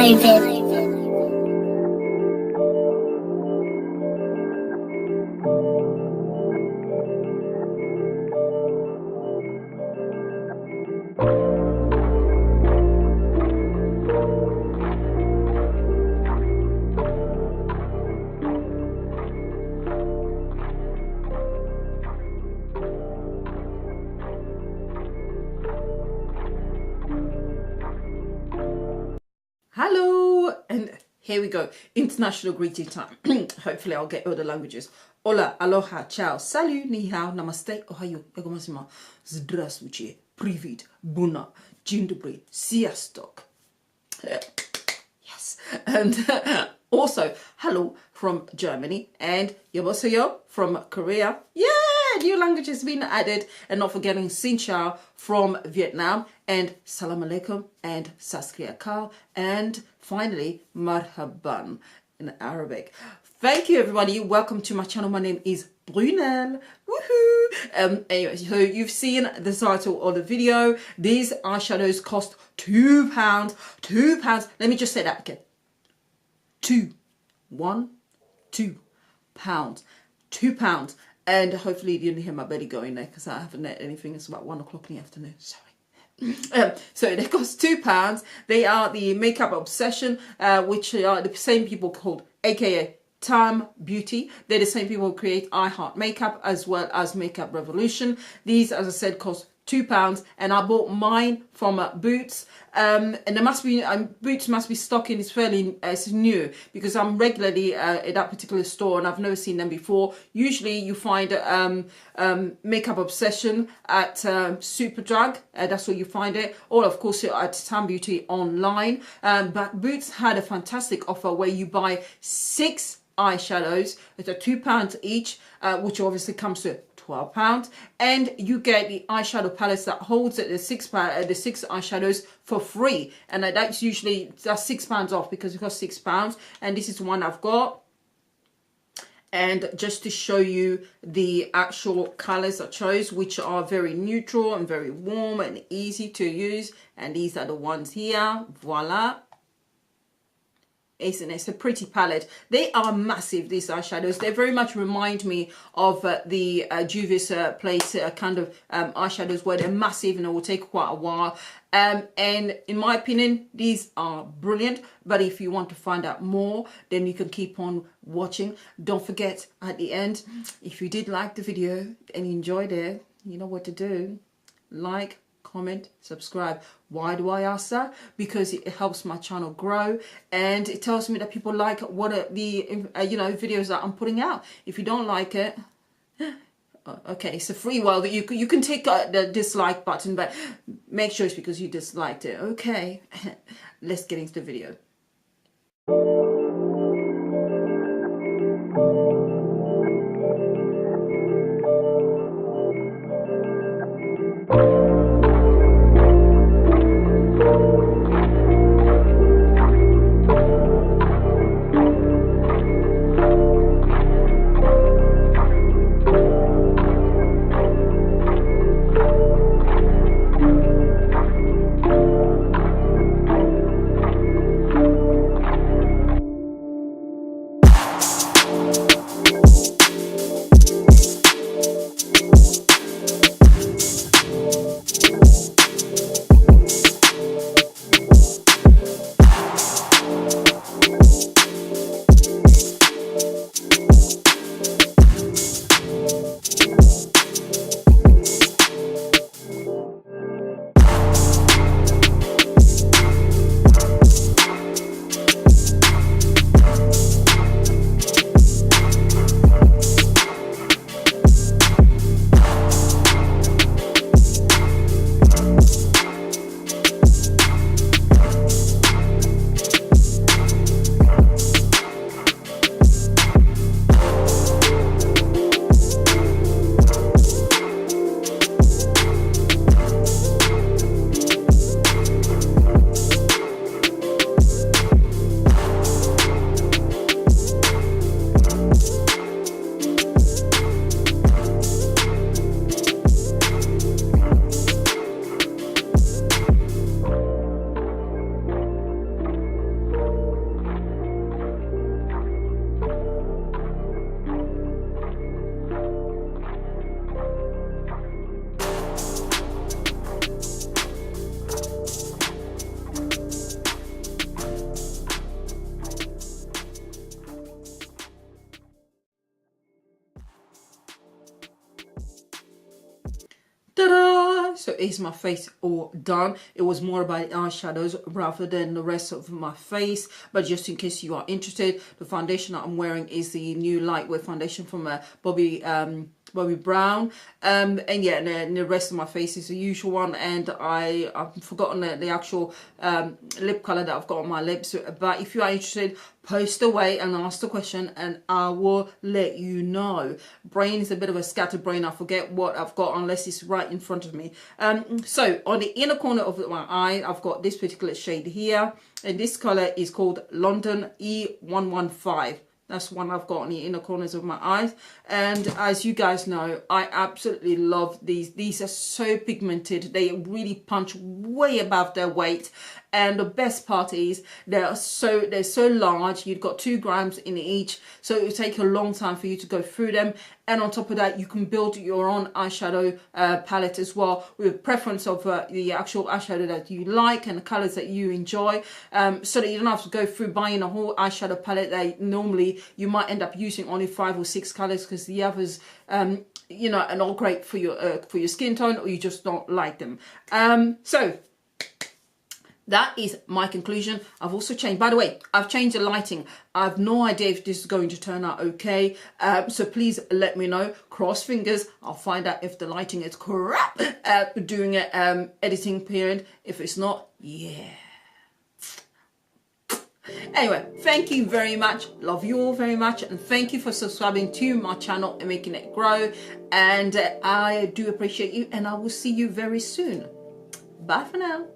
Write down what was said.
C105. Hello, and here we go. International greeting time. Hopefully I'll get all the languages. Hola, aloha, ciao, salut, ni hao, namaste, ohayo, egomashima, zdravствуйте, привет, buna, dzień dobry, sziastok. Yes. And also, hello from Germany, and yoboseyo from Korea. Yeah, new language has been added. And not forgetting Xin Chao from Vietnam, and Salam Alaikum, and Saskia Kal, and finally, Marhaban in Arabic. Thank you, everybody. Welcome to my channel. My name is Brunel. Woohoo! Anyway, so you've seen the title of the video. These eyeshadows cost £2. £2. Let me just say that again. £2. £2. And hopefully you didn't hear my belly going there because I haven't ate anything. It's about 1 o'clock in the afternoon. Sorry. So they cost £2. They are the Makeup Obsession, which are the same people called aka Tam Beauty. They're the same people who create I Heart Makeup as well as Makeup Revolution. These, as I said, cost £2, and I bought mine from Boots, and there must be Boots must be stocking. It's fairly it's new because I'm regularly at that particular store and I've never seen them before. Usually you find Makeup Obsession at Superdrug, that's where you find it, or of course at Tam Beauty online, but Boots had a fantastic offer where you buy 6 eyeshadows at £2 each, which obviously comes to £12, and you get the eyeshadow palettes that holds the six eyeshadows for free, and that's usually £6 off because it costs £6. And this is one I've got. And just to show you the actual colors I chose, which are very neutral and very warm and easy to use, and these are the ones here. Voila. It's a pretty palette. They are massive, these eyeshadows. They very much remind me of the Juvia's Place kind of eyeshadows, where they're massive and it will take quite a while. And in my opinion, these are brilliant. But if you want to find out more, then you can keep on watching. Don't forget, at the end, if you did like the video and you enjoyed it, you know what to do. Like, comment, subscribe. Why do I ask that? Because it helps my channel grow, and it tells me that people like what are the videos that I'm putting out. If you don't like it, okay, it's a free world. You can take the dislike button, but make sure it's because you disliked it. Okay, let's get into the video. is my face all done. It was more about eyeshadows rather than the rest of my face, but just in case you are interested, the foundation that I'm wearing is the new lightweight foundation from Bobbi Brown, and yeah, and the rest of my face is the usual one, and I've forgotten the actual lip color that I've got on my lips. But if you are interested, post away and ask the question and I will let you know. Brain is a bit of a scattered brain. I forget what I've got unless it's right in front of me. So on the inner corner of my eye, I've got this particular shade here, and this color is called London E115. That's one I've got on the inner corners of my eyes. And as you guys know, I absolutely love these. These are so pigmented. They really punch way above their weight. And the best part is they're so large. You've got 2 grams in each, so it will take a long time for you to go through them. And on top of that, you can build your own eyeshadow palette as well, with preference of the actual eyeshadow that you like and the colors that you enjoy, so that you don't have to go through buying a whole eyeshadow palette that normally you might end up using only 5 or 6 colors because the others you know, are not great for your skin tone, or you just don't like them. So that is my conclusion. I've also changed, by the way, I've changed the lighting. I have no idea if this is going to turn out okay. So please let me know. Cross fingers. I'll find out if the lighting is crap during an editing period. If it's not, yeah. Anyway, thank you very much. Love you all very much. And thank you for subscribing to my channel and making it grow. And I do appreciate you. And I will see you very soon. Bye for now.